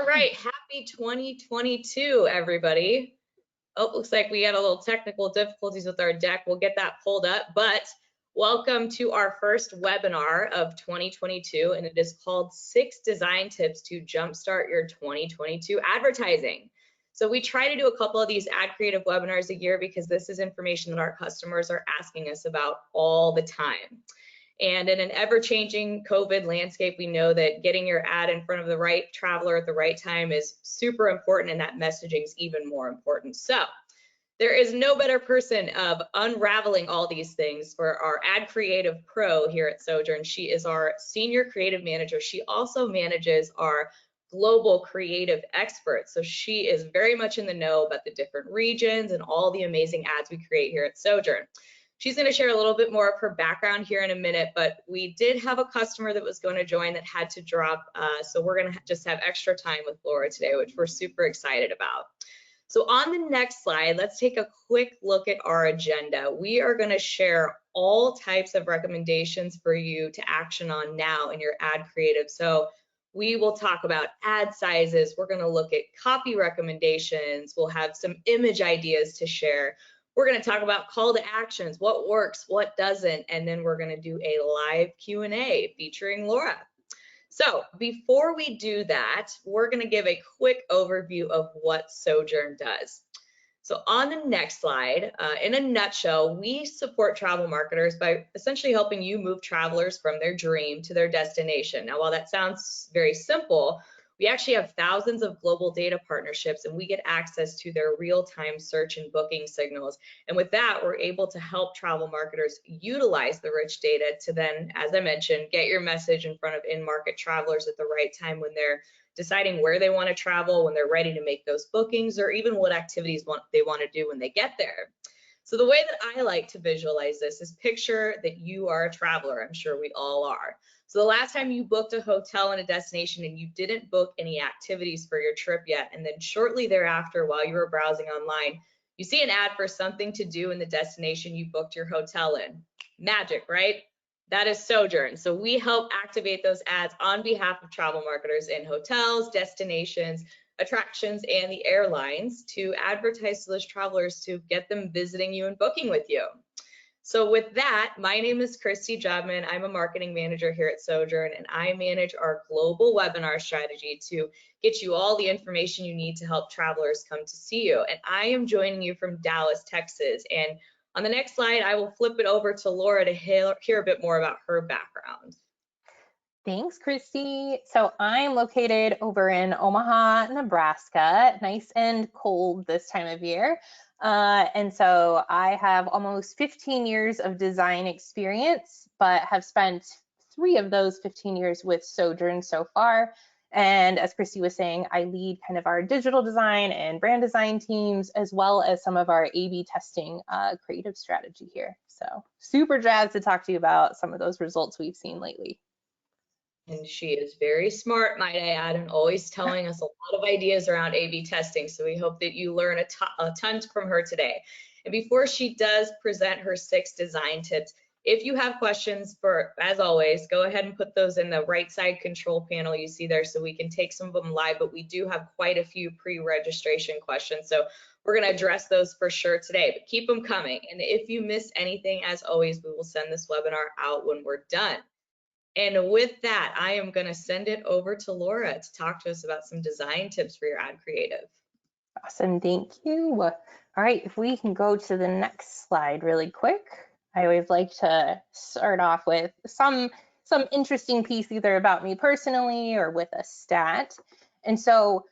right, happy 2022, everybody. Oh, looks like we got a little technical difficulties with our deck. We'll get that pulled up, but welcome to our first webinar of 2022, and it is called 6 Design Tips to Jumpstart Your 2022 Advertising. So we try to do a couple of these ad creative webinars a year because this is information that our customers are asking us about all the time. And in an ever-changing COVID landscape, we know that getting your ad in front of the right traveler at the right time is super important, and that messaging is even more important. So there is no better person of unraveling all these things for our ad creative pro here at Sojern. She is our senior creative manager. She also manages our global creative expert. So she is very much in the know about the different regions and all the amazing ads we create here at Sojern. She's going to share a little bit more of her background here in a minute, but we did have a customer that was going to join that had to drop, so we're going to just have extra time with Laura today, which we're super excited about. So on the next slide, let's take a quick look at our agenda. We are going to share all types of recommendations for you to action on now in your ad creative. So we will talk about ad sizes. We're going to look at copy recommendations. We'll have some image ideas to share. We're going to talk about call to actions, what works, what doesn't, and then we're going to do a live Q&A featuring Laura. So before we do that, we're going to give a quick overview of what Sojern does. So on the next slide, in a nutshell, we support travel marketers by essentially helping you move travelers from their dream to their destination. Now, while that sounds very simple, we actually have thousands of global data partnerships, and we get access to their real-time search and booking signals. And with that, we're able to help travel marketers utilize the rich data to then, as I mentioned, get your message in front of in-market travelers at the right time when they're deciding where they want to travel, when they're ready to make those bookings, or even what activities they want to do when they get there. So the way that I like to visualize this is picture that you are a traveler. I'm sure we all are. So the last time you booked a hotel in a destination and you didn't book any activities for your trip yet, and then shortly thereafter, while you were browsing online, you see an ad for something to do in the destination you booked your hotel in. Magic, right? That is Sojern. So we help activate those ads on behalf of travel marketers in hotels, destinations, attractions, and the airlines to advertise to those travelers to get them visiting you and booking with you. So with that, my name is Christy Jobman. I'm a marketing manager here at Sojern, and I manage our global webinar strategy to get you all the information you need to help travelers come to see you. And I am joining you from Dallas, Texas. And on the next slide, I will flip it over to Laura to hear a bit more about her background. Thanks, Christy. So I'm located over in Omaha, Nebraska, nice and cold this time of year. And so I have almost 15 years of design experience, but have spent 3 of those 15 years with Sojern so far. And as Christy was saying, I lead kind of our digital design and brand design teams, as well as some of our A/B testing creative strategy here. So super jazzed to talk to you about some of those results we've seen lately. And she is very smart, might I add, and always telling us a lot of ideas around A/B testing. So we hope that you learn a ton from her today. And before she does present her 6 design tips, if you have questions for, as always, go ahead and put those in the right side control panel you see there so we can take some of them live, but we do have quite a few pre-registration questions. So we're going to address those for sure today, but keep them coming. And if you miss anything, as always, we will send this webinar out when we're done. And with that, I am going to send it over to Laura to talk to us about some design tips for your ad creative. Awesome, thank you. All right, if we can go to the next slide really quick. I always like to start off with some interesting piece either about me personally or with a stat. And so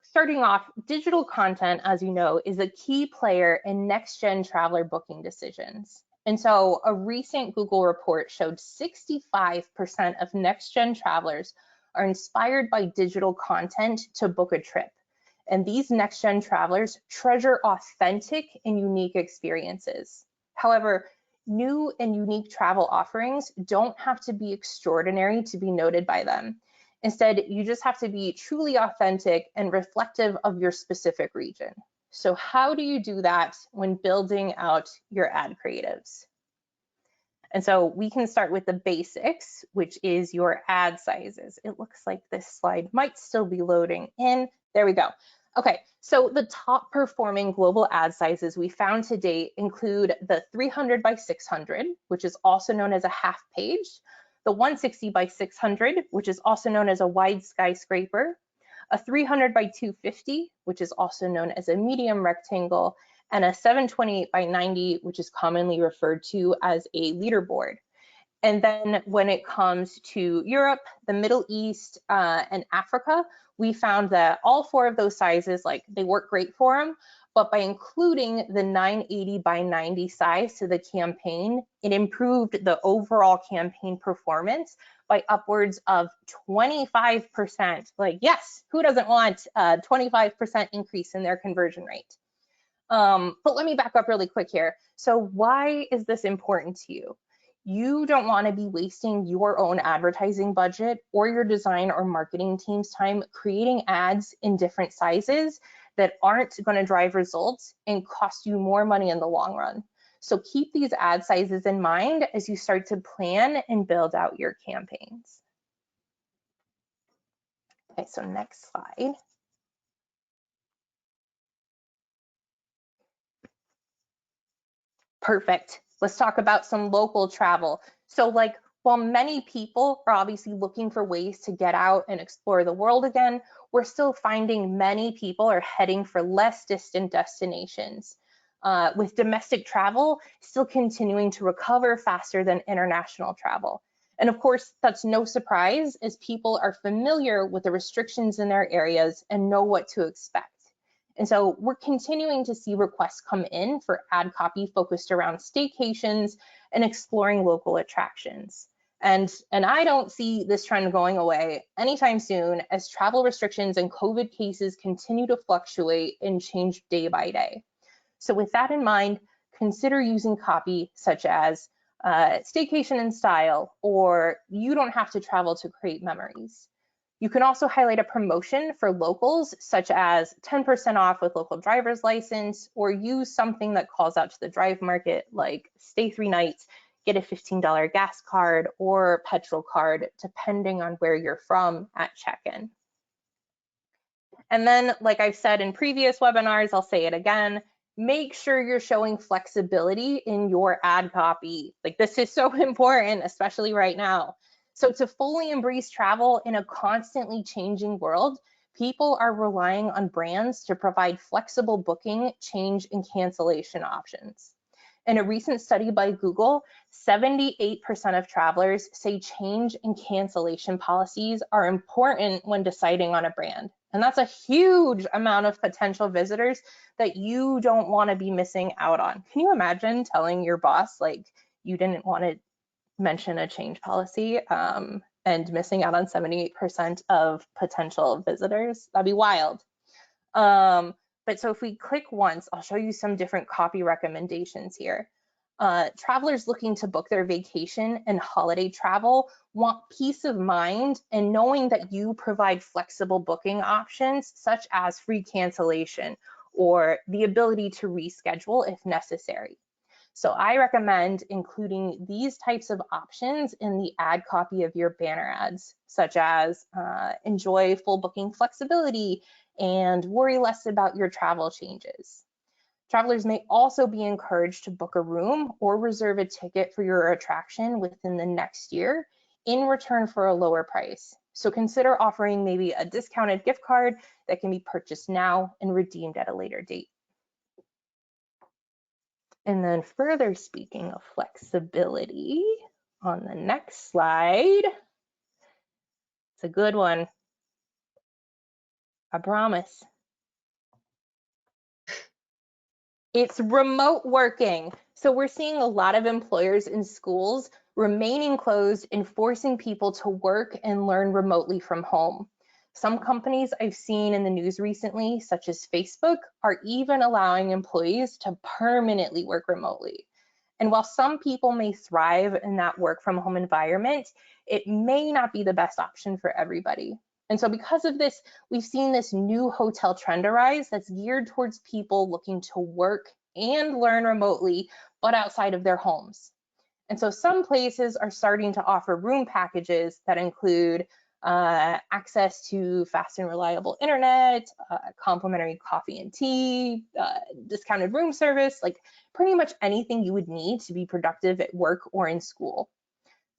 starting off, digital content, as you know, is a key player in next-gen traveler booking decisions. And so a recent Google report showed 65% of next-gen travelers are inspired by digital content to book a trip. And these next-gen travelers treasure authentic and unique experiences. However, new and unique travel offerings don't have to be extraordinary to be noted by them. Instead, you just have to be truly authentic and reflective of your specific region. So how do you do that when building out your ad creatives? And so we can start with the basics, which is your ad sizes. It looks like this slide might still be loading in. There we go. Okay, so the top performing global ad sizes we found to date include the 300 by 600, which is also known as a half page, the 160 by 600, which is also known as a wide skyscraper, a 300 by 250, which is also known as a medium rectangle, and a 728 by 90, which is commonly referred to as a leaderboard. And then when it comes to Europe, the Middle East, and Africa, we found that all four of those sizes, like, they work great for them, but by including the 980 by 90 size to the campaign, it improved the overall campaign performance by upwards of 25%. Like, yes, who doesn't want a 25% increase in their conversion rate? But let me back up really quick here. So why is this important to you? You don't want to be wasting your own advertising budget or your design or marketing team's time creating ads in different sizes that aren't going to drive results and cost you more money in the long run. So keep these ad sizes in mind as you start to plan and build out your campaigns. Okay, so next slide. Perfect. Let's talk about some local travel. So, like, while many people are obviously looking for ways to get out and explore the world again, we're still finding many people are heading for less distant destinations, with domestic travel still continuing to recover faster than international travel. And of course, that's no surprise as people are familiar with the restrictions in their areas and know what to expect. And so we're continuing to see requests come in for ad copy focused around staycations and exploring local attractions. And I don't see this trend going away anytime soon as travel restrictions and COVID cases continue to fluctuate and change day by day. So with that in mind, consider using copy such as staycation in style, or you don't have to travel to create memories. You can also highlight a promotion for locals, such as 10% off with local driver's license, or use something that calls out to the drive market, like stay 3 nights, get a $15 gas card or petrol card, depending on where you're from at check-in. And then, like I've said in previous webinars, I'll say it again, make sure you're showing flexibility in your ad copy. Like, this is so important, especially right now. So to fully embrace travel in a constantly changing world, people are relying on brands to provide flexible booking, change, and cancellation options. In a recent study by Google, 78% of travelers say change and cancellation policies are important when deciding on a brand. And that's a huge amount of potential visitors that you don't want to be missing out on. Can you imagine telling your boss, like, you didn't want to mention a change policy and missing out on 78% of potential visitors? That'd be wild. But so if we click once, I'll show you some different copy recommendations here. Travelers looking to book their vacation and holiday travel want peace of mind and knowing that you provide flexible booking options such as free cancellation or the ability to reschedule if necessary. So I recommend including these types of options in the ad copy of your banner ads, such as enjoy full booking flexibility and worry less about your travel changes. Travelers may also be encouraged to book a room or reserve a ticket for your attraction within the next year in return for a lower price. So consider offering maybe a discounted gift card that can be purchased now and redeemed at a later date. And then further speaking of flexibility, on the next slide, it's a good one, I promise. It's remote working. So we're seeing a lot of employers and schools remaining closed and forcing people to work and learn remotely from home. Some companies I've seen in the news recently, such as Facebook, are even allowing employees to permanently work remotely. And while some people may thrive in that work from home environment, it may not be the best option for everybody. And so because of this, we've seen this new hotel trend arise that's geared towards people looking to work and learn remotely, but outside of their homes. And so some places are starting to offer room packages that include access to fast and reliable internet, complimentary coffee and tea, discounted room service, like pretty much anything you would need to be productive at work or in school.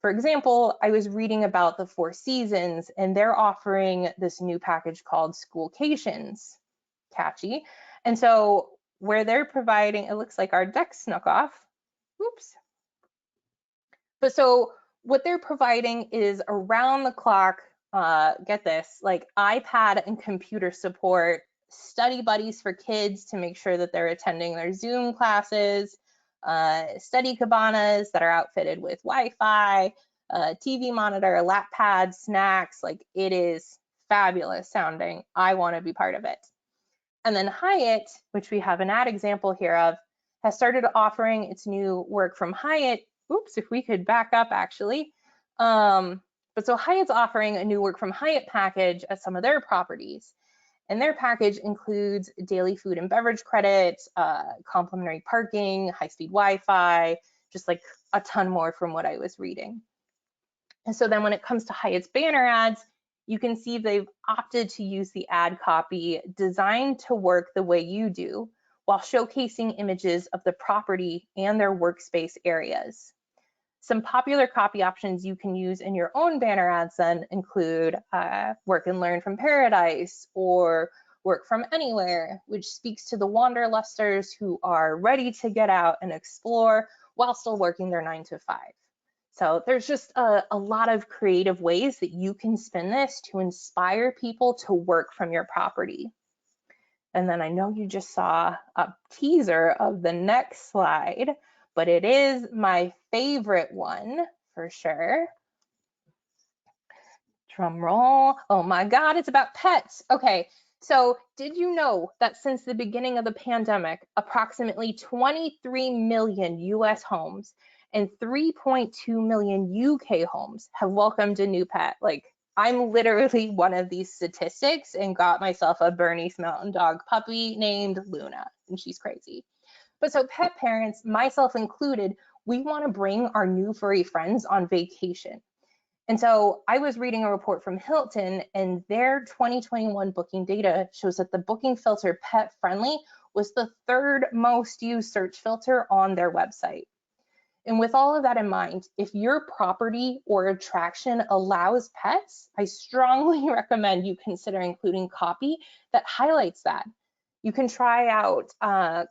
For example, I was reading about the Four Seasons, and they're offering this new package called Schoolcations. Catchy. And so where they're providing, it looks like our deck snuck off. Oops. But so what they're providing is around the clock, get this, like iPad and computer support, study buddies for kids to make sure that they're attending their Zoom classes, study cabanas that are outfitted with Wi-Fi, TV monitor, lap pads, snacks, like it is fabulous sounding. I want to be part of it. And then Hyatt, which we have an ad example here of, has started offering its new work from Hyatt. Oops, if we could back up actually. But so Hyatt's offering a new work from Hyatt package at some of their properties. And their package includes daily food and beverage credits, complimentary parking, high-speed Wi-Fi, just like a ton more from what I was reading. And so then when it comes to Hyatt's banner ads, you can see they've opted to use the ad copy designed to work the way you do, while showcasing images of the property and their workspace areas. Some popular copy options you can use in your own banner ads then include work and learn from paradise or work from anywhere, which speaks to the wanderlusters who are ready to get out and explore while still working their 9 to 5. So there's just a lot of creative ways that you can spin this to inspire people to work from your property. And then I know you just saw a teaser of the next slide, but it is my favorite one for sure. Drum roll. Oh my God, it's about pets. Okay, so did you know that since the beginning of the pandemic, approximately 23 million US homes and 3.2 million UK homes have welcomed a new pet? Like, I'm literally one of these statistics and got myself a Bernese Mountain Dog puppy named Luna, and she's crazy. But so pet parents, myself included, we want to bring our new furry friends on vacation. And so I was reading a report from Hilton, and their 2021 booking data shows that the booking filter pet friendly was the third most used search filter on their website. And with all of that in mind, if your property or attraction allows pets, I strongly recommend you consider including copy that highlights that. You can try out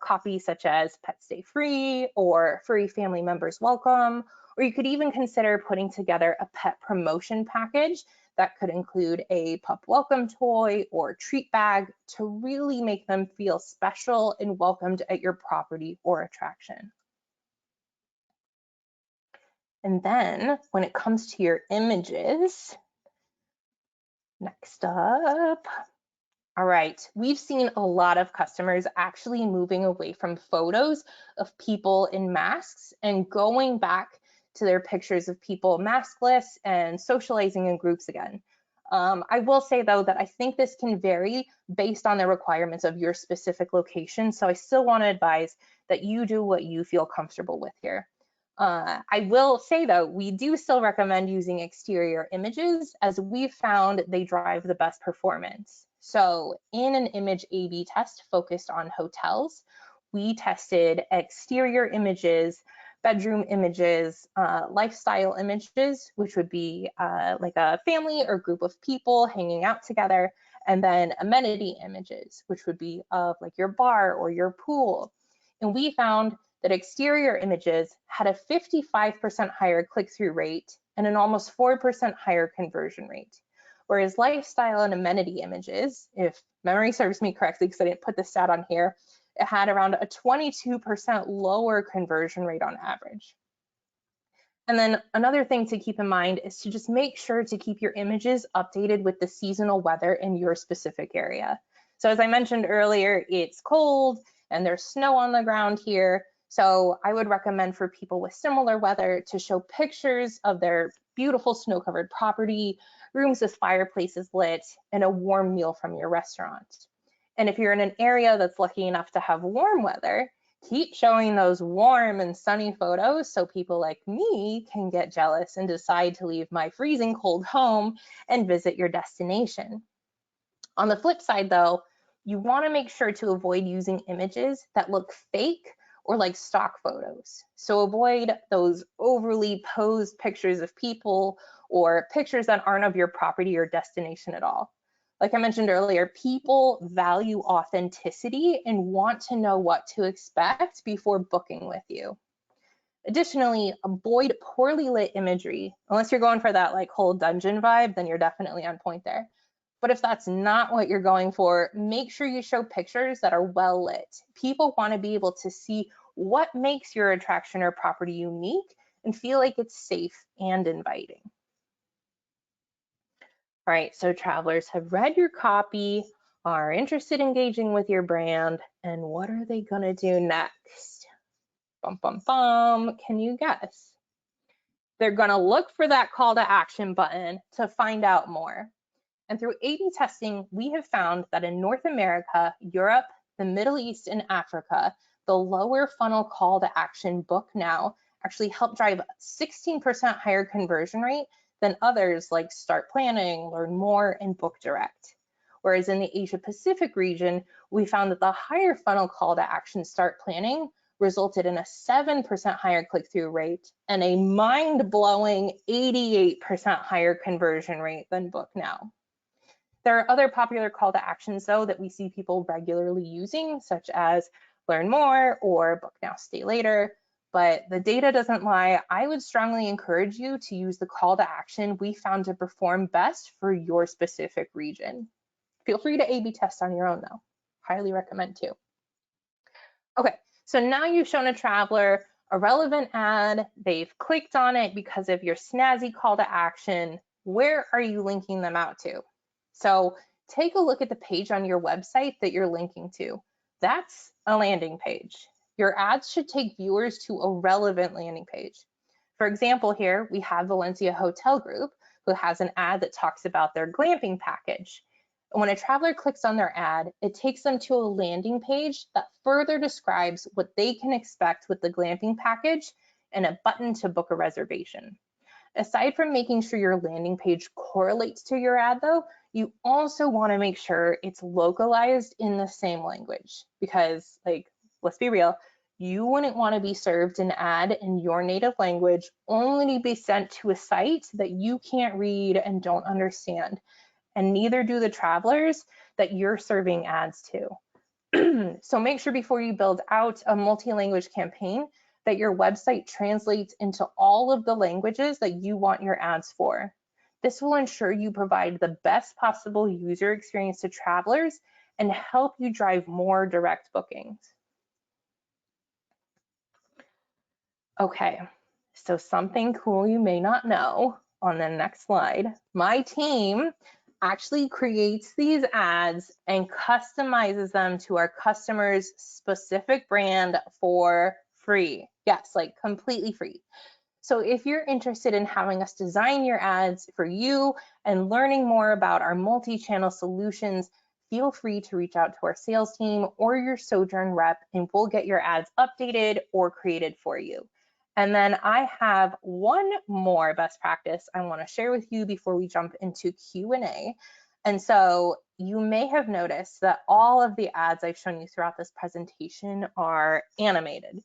copy such as Pets Stay Free or Furry Family Members Welcome, or you could even consider putting together a pet promotion package that could include a pup welcome toy or treat bag to really make them feel special and welcomed at your property or attraction. And then when it comes to your images, next up, all right, we've seen a lot of customers actually moving away from photos of people in masks and going back to their pictures of people maskless and socializing in groups again. I will say though that I think this can vary based on the requirements of your specific location. So I still want to advise that you do what you feel comfortable with here. I will say though, we do still recommend using exterior images as we've found they drive the best performance. So in an image A/B test focused on hotels, we tested exterior images, bedroom images, lifestyle images, which would be like a family or group of people hanging out together, and then amenity images, which would be of like your bar or your pool. And we found that exterior images had a 55% higher click-through rate and an almost 4% higher conversion rate. Whereas lifestyle and amenity images, if memory serves me correctly, because I didn't put the stat on here, it had around a 22% lower conversion rate on average. And then another thing to keep in mind is to just make sure to keep your images updated with the seasonal weather in your specific area. So as I mentioned earlier, it's cold and there's snow on the ground here. So I would recommend for people with similar weather to show pictures of their beautiful snow-covered property, rooms with fireplaces lit, and a warm meal from your restaurant. And if you're in an area that's lucky enough to have warm weather, Keep showing those warm and sunny photos so people like me can get jealous and decide to leave my freezing cold home and visit your destination. On the flip side though, you want to make sure to avoid using images that look fake or like stock photos. So avoid those overly posed pictures of people or pictures that aren't of your property or destination at all. Like I mentioned earlier, people value authenticity and want to know what to expect before booking with you. Additionally, avoid poorly lit imagery. Unless you're going for that like whole dungeon vibe, then you're definitely on point there. But if that's not what you're going for, make sure you show pictures that are well lit. People want to be able to see what makes your attraction or property unique and feel like it's safe and inviting. All right, so travelers have read your copy, are interested in engaging with your brand, and what are they gonna do next? Bum, bum, bum, can you guess? They're gonna look for that call to action button to find out more. And through A/B testing, we have found that in North America, Europe, the Middle East, and Africa, the lower funnel call to action book now actually helped drive 16% higher conversion rate than others like start planning, learn more, and book direct. Whereas in the Asia Pacific region, we found that the higher funnel call to action start planning resulted in a 7% higher click-through rate and a mind-blowing 88% higher conversion rate than book now. There are other popular call to actions though that we see people regularly using, such as learn more or book now, stay later. But the data doesn't lie. I would strongly encourage you to use the call to action we found to perform best for your specific region. Feel free to A/B test on your own though. Highly recommend too. Okay, so now you've shown a traveler a relevant ad. They've clicked on it because of your snazzy call to action. Where are you linking them out to? So take a look at the page on your website that you're linking to. That's a landing page. Your ads should take viewers to a relevant landing page. For example, here we have Valencia Hotel Group, who has an ad that talks about their glamping package. And when a traveler clicks on their ad, it takes them to a landing page that further describes what they can expect with the glamping package and a button to book a reservation. Aside from making sure your landing page correlates to your ad though, you also want to make sure it's localized in the same language because, like, let's be real, you wouldn't want to be served an ad in your native language only to be sent to a site that you can't read and don't understand, and neither do the travelers that you're serving ads to. So make sure before you build out a multi-language campaign that your website translates into all of the languages that you want your ads for. This will ensure you provide the best possible user experience to travelers and help you drive more direct bookings. Okay, so something cool you may not know on the next slide. My team actually creates these ads and customizes them to our customers' specific brand for free. Yes, like completely free. So if you're interested in having us design your ads for you and learning more about our multi-channel solutions, feel free to reach out to our sales team or your Sojern rep and we'll get your ads updated or created for you. And then I have one more best practice I want to share with you before we jump into Q&A. And so you may have noticed that all of the ads I've shown you throughout this presentation are animated.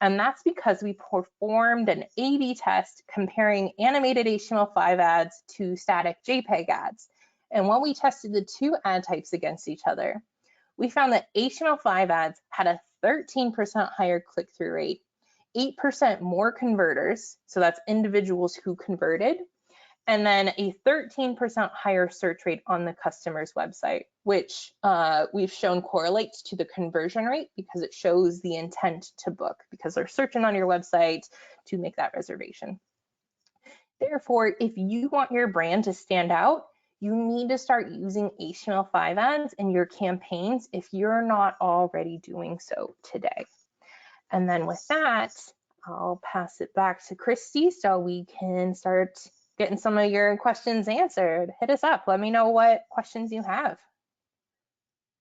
And that's because we performed an A/B test comparing animated HTML5 ads to static JPEG ads. And when we tested the two ad types against each other, we found that HTML5 ads had a 13% higher click-through rate, 8% more converters, so that's individuals who converted, and then a 13% higher search rate on the customer's website, which we've shown correlates to the conversion rate because it shows the intent to book because they're searching on your website to make that reservation. Therefore, if you want your brand to stand out, you need to start using HTML5 ads in your campaigns if you're not already doing so today. And then with that, I'll pass it back to Christy so we can start getting some of your questions answered. Hit us up. Let me know what questions you have.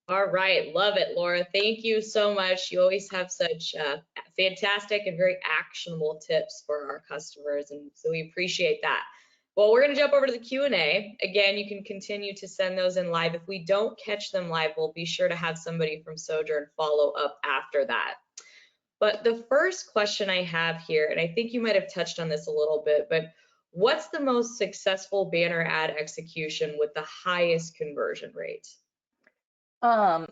All right, love it, Laura. Thank you so much. You always have such fantastic and very actionable tips for our customers, and so we appreciate that. Well, we're going to jump over to the Q&A. Again, you can continue to send those in live. If we don't catch them live, we'll be sure to have somebody from Sojern follow up after that. But the first question I have here, and I think you might have touched on this a little bit, but what's the most successful banner ad execution with the highest conversion rate? Um,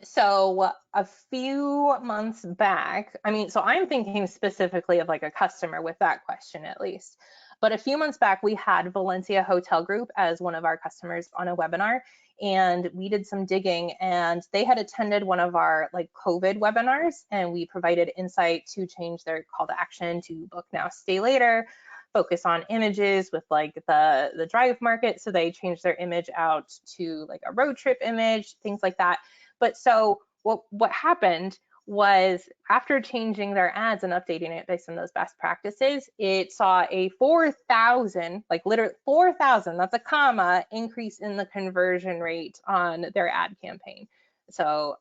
so a few months back, I mean, so I'm thinking specifically of like a customer with that question at least. But a few months back, we had Valencia Hotel Group as one of our customers on a webinar, and we did some digging, and they had attended one of our like COVID webinars, and we provided insight to change their call to action to book now, stay later, focus on images with like the drive market. So they changed their image out to like a road trip image, things like that. But so what happened was after changing their ads and updating it based on those best practices, it saw a 4,000, like literally 4,000, that's a comma, increase in the conversion rate on their ad campaign. So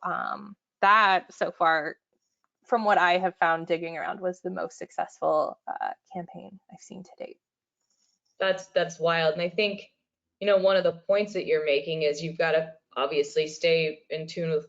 that so far, from what I have found digging around, was the most successful campaign I've seen to date. That's wild. And I think, one of the points that you're making is you've got to obviously stay in tune with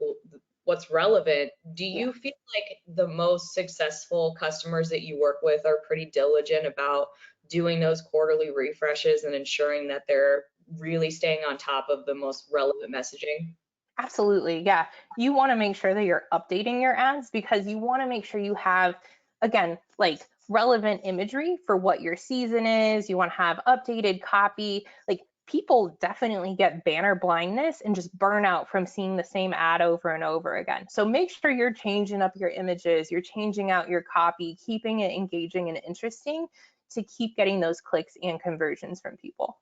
what's relevant. Do you feel like the most successful customers that you work with are pretty diligent about doing those quarterly refreshes and ensuring that they're really staying on top of the most relevant messaging? Absolutely, yeah. You want to make sure that you're updating your ads because you want to make sure you have, again, like relevant imagery for what your season is. You want to have updated copy. Like people definitely get banner blindness and just burn out from seeing the same ad over and over again. So make sure you're changing up your images, you're changing out your copy, keeping it engaging and interesting to keep getting those clicks and conversions from people.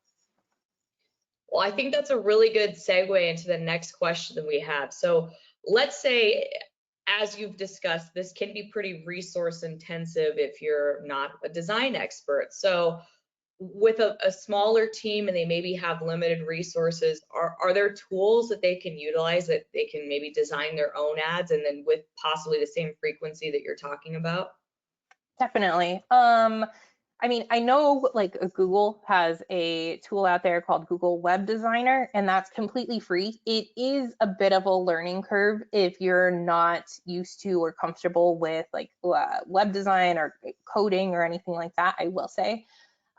Well, I think that's a really good segue into the next question that we have. So let's say, as you've discussed, this can be pretty resource intensive if you're not a design expert. So with a smaller team and they maybe have limited resources, are there tools that they can utilize that they can maybe design their own ads and then with possibly the same frequency that you're talking about? Definitely. I mean, I know like Google has a tool out there called Google Web Designer, and that's completely free. It is a bit of a learning curve if you're not used to or comfortable with like web design or coding or anything like that, I will say.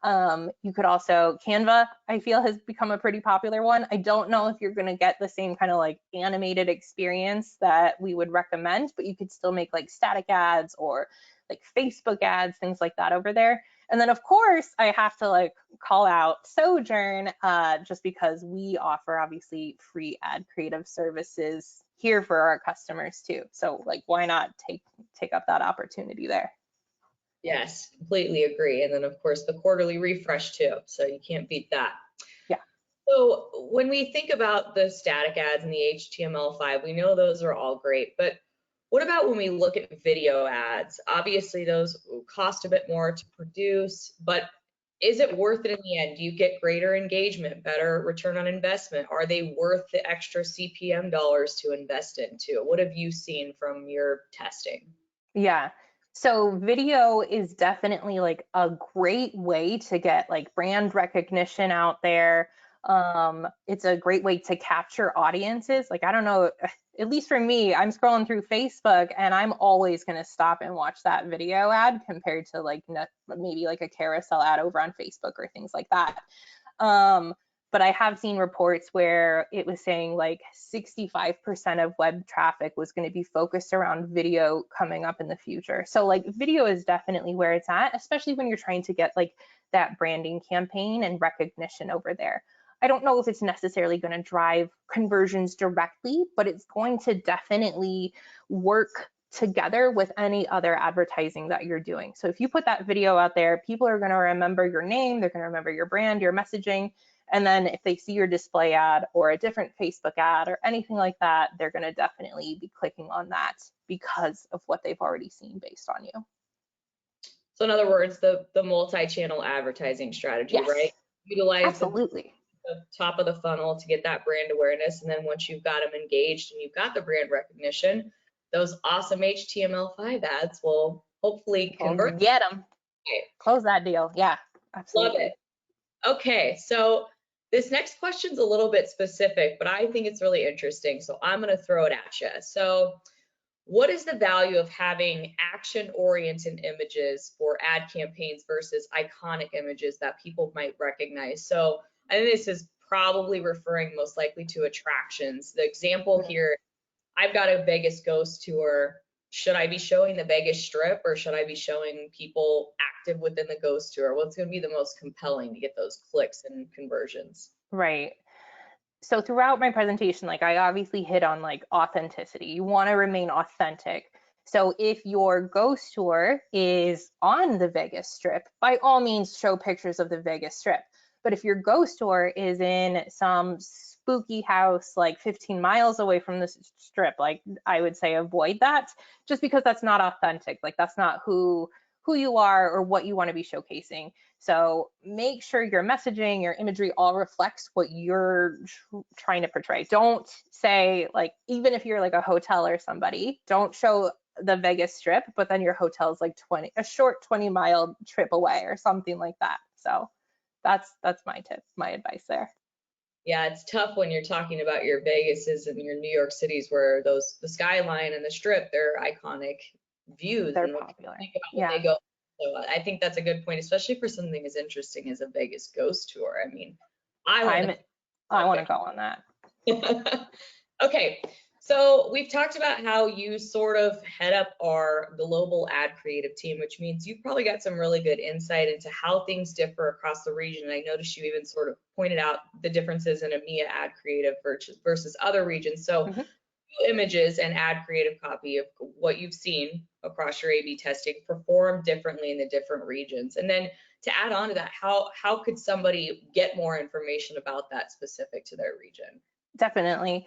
You could also, Canva, I feel, has become a pretty popular one. I don't know if you're going to get the same kind of like animated experience that we would recommend, but you could still make like static ads or like Facebook ads, things like that over there. And then of course I have to like call out Sojern just because we offer obviously free ad creative services here for our customers too. So like why not take up that opportunity there? Yes, completely agree. And then of course the quarterly refresh too. So you can't beat that. Yeah. So when we think about the static ads and the HTML5, we know those are all great, but what about when we look at video ads? Obviously those cost a bit more to produce, but is it worth it in the end? Do you get greater engagement, better return on investment? Are they worth the extra CPM dollars to invest into? What have you seen from your testing? Yeah. So video is definitely like a great way to get like brand recognition out there. It's a great way to capture audiences. Like, I don't know, at least for me, I'm scrolling through Facebook and I'm always going to stop and watch that video ad compared to like maybe like a carousel ad over on Facebook or things like that. But I have seen reports where it was saying like 65% of web traffic was going to be focused around video coming up in the future. So like video is definitely where it's at, especially when you're trying to get like that branding campaign and recognition over there. I don't know if it's necessarily going to drive conversions directly, but it's going to definitely work together with any other advertising that you're doing. So if you put that video out there, people are going to remember your name, they're going to remember your brand, your messaging, and then if they see your display ad or a different Facebook ad or anything like that, they're going to definitely be clicking on that because of what they've already seen based on you. So in other words, the multi-channel advertising strategy, Yes, right? Utilize the absolutely. the top of the funnel to get that brand awareness. And then once you've got them engaged and you've got the brand recognition, those awesome HTML5 ads will hopefully convert. Get them. Close that deal. Yeah, absolutely. Love it. Okay, so this next question's a little bit specific, but I think it's really interesting. So I'm going to throw it at you. So what is the value of having action-oriented images for ad campaigns versus iconic images that people might recognize? So I think this is probably referring most likely to attractions. The example here, I've got a Vegas ghost tour. Should I be showing the Vegas Strip or should I be showing people active within the ghost tour? What's going to be the most compelling to get those clicks and conversions? Right. So throughout my presentation, like I obviously hit on like authenticity. You want to remain authentic. So if your ghost tour is on the Vegas Strip, by all means show pictures of the Vegas Strip. But if your ghost tour is in some spooky house like 15 miles away from the strip, like I would say avoid that, just because that's not authentic. Like that's not who you are or what you want to be showcasing. So make sure your messaging, your imagery all reflects what you're trying to portray. Don't say, like, even if you're like a hotel or somebody, don't show the Vegas Strip, but then your hotel is like a short 20-mile trip away or something like that. So that's my tip, my advice there. Yeah, it's tough when you're talking about your Vegases and your New York Cities where the skyline and the strip, they're iconic views. They're and what popular. think about Yeah. when they go. So I think that's a good point, especially for something as interesting as a Vegas ghost tour. I mean, I want to go on that. Okay, so we've talked about how you sort of head up our global ad creative team, which means you've probably got some really good insight into how things differ across the region. I noticed you even sort of pointed out the differences in EMEA ad creative versus other regions. So images and ad creative copy of what you've seen across your A/B testing perform differently in the different regions. And then to add on to that, how could somebody get more information about that specific to their region? Definitely.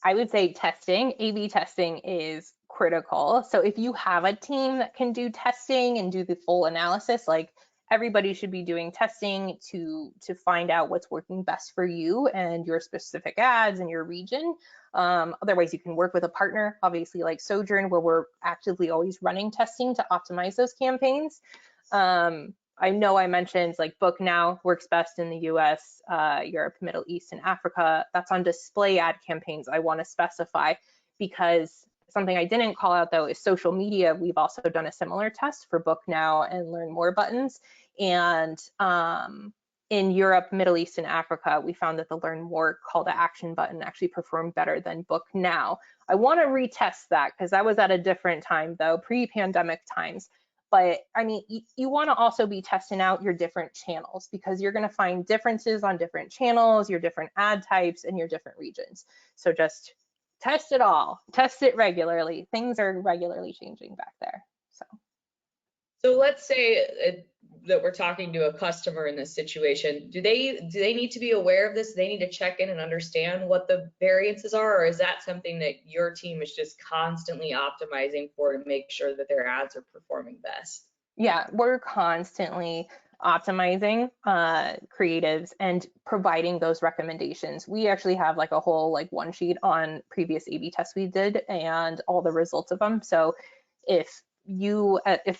I would say testing, A/B testing is critical. So if you have a team that can do testing and do the full analysis, like everybody should be doing testing to find out what's working best for you and your specific ads and your region. Otherwise, you can work with a partner, obviously like Sojern, where we're actively always running testing to optimize those campaigns. I know I mentioned like Book Now works best in the US, Europe, Middle East, and Africa. That's on display ad campaigns. I want to specify because something I didn't call out though is social media. We've also done a similar test for Book Now and Learn More buttons. And in Europe, Middle East, and Africa, we found that the Learn More call to action button actually performed better than Book Now. I want to retest that because that was at a different time though, pre-pandemic times. But I mean, you want to also be testing out your different channels because you're going to find differences on different channels, your different ad types, and your different regions. So just test it all, test it regularly. Things are regularly changing back there. So let's say that we're talking to a customer in this situation. Do they need to be aware of this? Do they need to check in and understand what the variances are, or is that something that your team is just constantly optimizing for to make sure that their ads are performing best? Yeah, we're constantly optimizing creatives and providing those recommendations. We actually have like a whole like one sheet on previous A/B tests we did and all the results of them. So if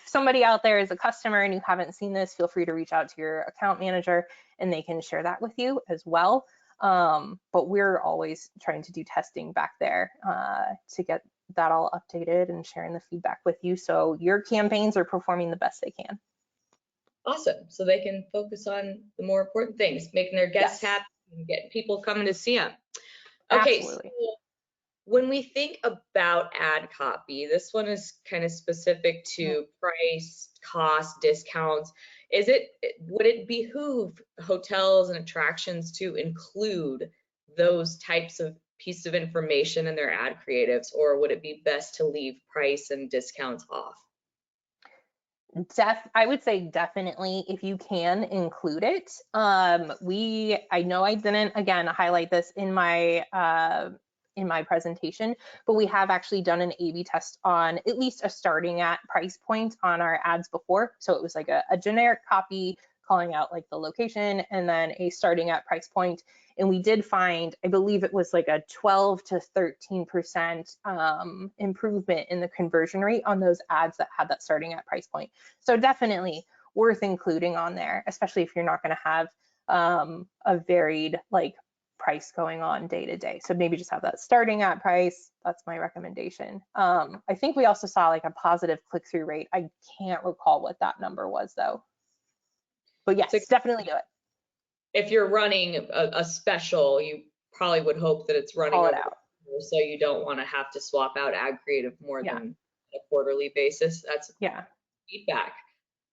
somebody out there is a customer and you haven't seen this, feel free to reach out to your account manager and they can share that with you as well. But we're always trying to do testing back there to get that all updated and sharing the feedback with you so your campaigns are performing the best they can. Awesome. So they can focus on the more important things, making their guests happy and getting people coming to see them. Okay, Absolutely. so when we think about ad copy, this one is kind of specific to price, cost, discounts. Would it behoove hotels and attractions to include those types of pieces of information in their ad creatives, or would it be best to leave price and discounts off? I would say definitely if you can include it. I know I didn't again highlight this in my presentation, but we have actually done an A/B test on at least a starting at price point on our ads before. So it was like a generic copy calling out like the location and then a starting at price point. And we did find, I believe it was like a 12 to 13% improvement in the conversion rate on those ads that had that starting at price point. So definitely worth including on there, especially if you're not going to have a varied like price going on day to day. So maybe just have that starting at price. That's my recommendation. I think we also saw like a positive click-through rate. I can't recall what that number was though. But yes, definitely do it. If you're running a special, you probably would hope that it's running Call it out. so you don't want to have to swap out ad creative more than a quarterly basis. That's feedback.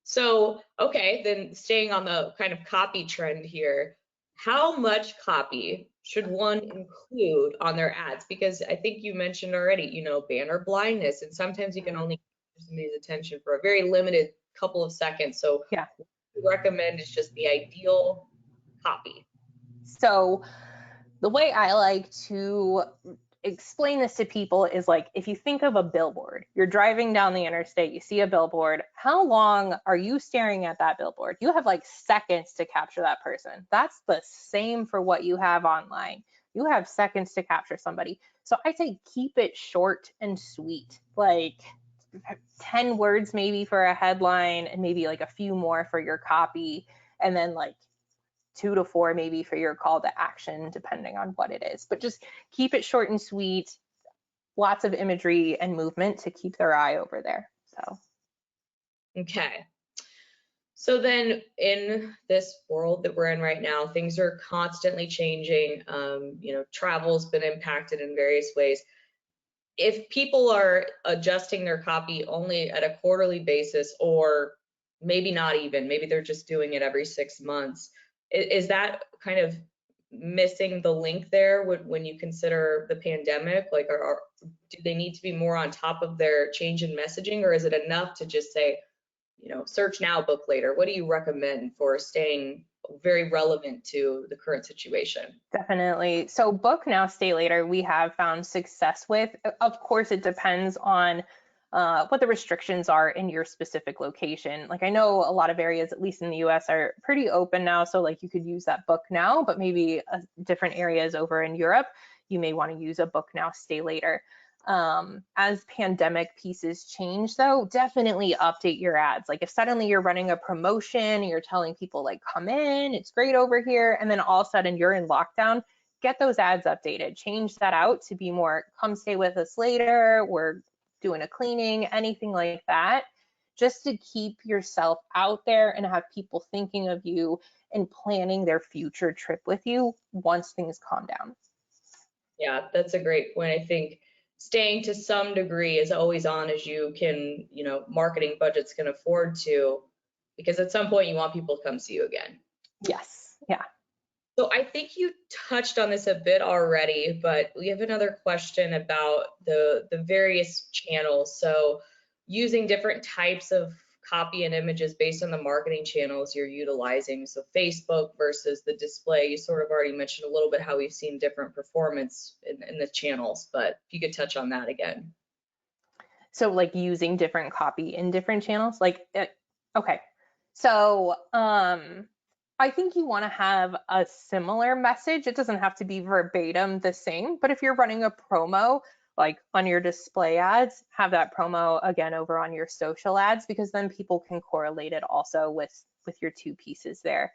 So, okay, then staying on the kind of copy trend here, how much copy should one include on their ads? Because I think you mentioned already, you know, banner blindness, and sometimes you can only get somebody's attention for a very limited couple of seconds. So what we recommend is just the ideal copy. So the way I like to explain this to people is like, if you think of a billboard, you're driving down the interstate, you see a billboard, how long are you staring at that billboard? You have like seconds to capture that person. That's the same for what you have online. You have seconds to capture somebody. So I say keep it short and sweet, like 10 words maybe for a headline and maybe like a few more for your copy, and then like 2 to 4 maybe for your call to action, depending on what it is. But just keep it short and sweet, lots of imagery and movement to keep their eye over there. So okay. So then in this world that we're in right now, things are constantly changing. You know, travel's been impacted in various ways. If people are adjusting their copy only at a quarterly basis, or maybe not even, maybe they're just doing it every 6 months, is that kind of missing the link there when you consider the pandemic? Like, do they need to be more on top of their change in messaging, or is it enough to just say, you know, search now, book later? What do you recommend for staying very relevant to the current situation? Definitely. So book now, stay later, we have found success with. Of course, it depends on what the restrictions are in your specific location. Like I know a lot of areas, at least in the US, are pretty open now. So like you could use that book now, but maybe different areas over in Europe, you may want to use a book now, stay later. As pandemic pieces change though, definitely update your ads. Like if suddenly you're running a promotion, you're telling people like, come in, it's great over here, and then all of a sudden you're in lockdown, get those ads updated. Change that out to be more, come stay with us later, we're doing a cleaning, anything like that, just to keep yourself out there and have people thinking of you and planning their future trip with you once things calm down. Yeah, that's a great point. I think staying to some degree as always on as you can, you know, marketing budgets can afford to, because at some point you want people to come see you again. Yes, yeah. So I think you touched on this a bit already, but we have another question about the various channels. So using different types of copy and images based on the marketing channels you're utilizing. So Facebook versus the display. You sort of already mentioned a little bit how we've seen different performance in the channels, but if you could touch on that again. So like using different copy in different channels, like, okay. So I think you want to have a similar message. It doesn't have to be verbatim the same, but if you're running a promo, like on your display ads, have that promo again over on your social ads, because then people can correlate it also with your two pieces there.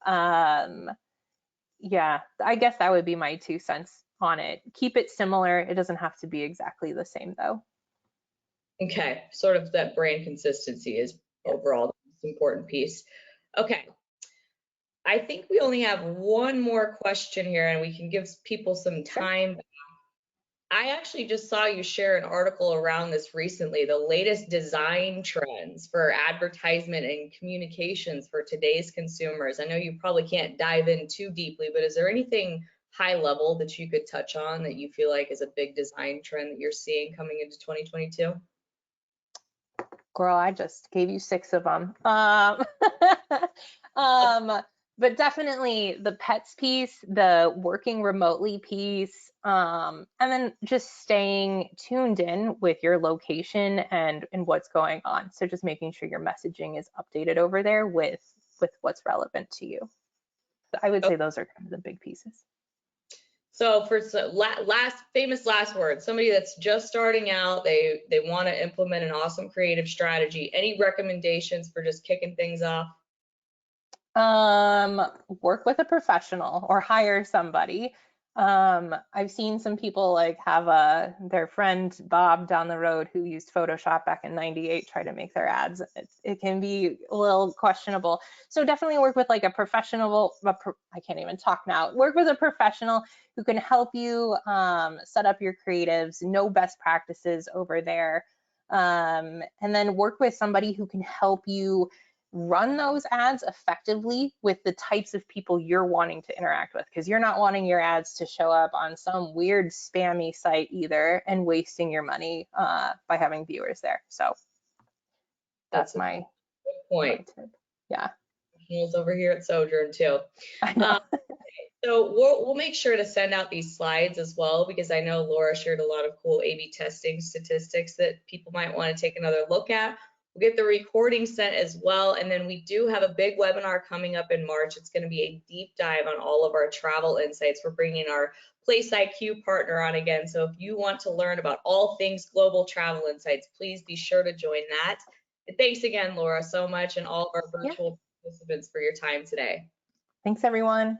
Yeah, I guess that would be my 2 cents on it. Keep it similar. It doesn't have to be exactly the same though. Okay, sort of that brand consistency is overall the most important piece. Okay, I think we only have one more question here and we can give people some time. I actually just saw you share an article around this recently, the latest design trends for advertisement and communications for today's consumers. I know you probably can't dive in too deeply, but is there anything high level that you could touch on that you feel like is a big design trend that you're seeing coming into 2022? Girl, I just gave you 6 of them. But definitely the pets piece, the working remotely piece, and then just staying tuned in with your location and what's going on. So just making sure your messaging is updated over there with with what's relevant to you. So I would say those are kind of the big pieces. So for last word, somebody that's just starting out, they want to implement an awesome creative strategy. Any recommendations for just kicking things off? Work with a professional or hire somebody. I've seen some people like have their friend Bob down the road who used Photoshop back in '98 try to make their ads. It can be a little questionable. So definitely work with like a professional, I can't even talk now. Work with a professional who can help you set up your creatives, know best practices over there. And then work with somebody who can help you run those ads effectively with the types of people you're wanting to interact with, because you're not wanting your ads to show up on some weird spammy site either and wasting your money by having viewers there. So that's my good point. tip. Yeah. Professionals over here at Sojern too. I know. So we'll make sure to send out these slides as well, because I know Laura shared a lot of cool A/B testing statistics that people might want to take another look at. We'll get the recording sent as well. And then we do have a big webinar coming up in March. It's going to be a deep dive on all of our travel insights. We're bringing our Place IQ partner on again. So if you want to learn about all things global travel insights, please be sure to join that. And thanks again, Laura, so much, and all of our virtual participants for your time today. Thanks, everyone.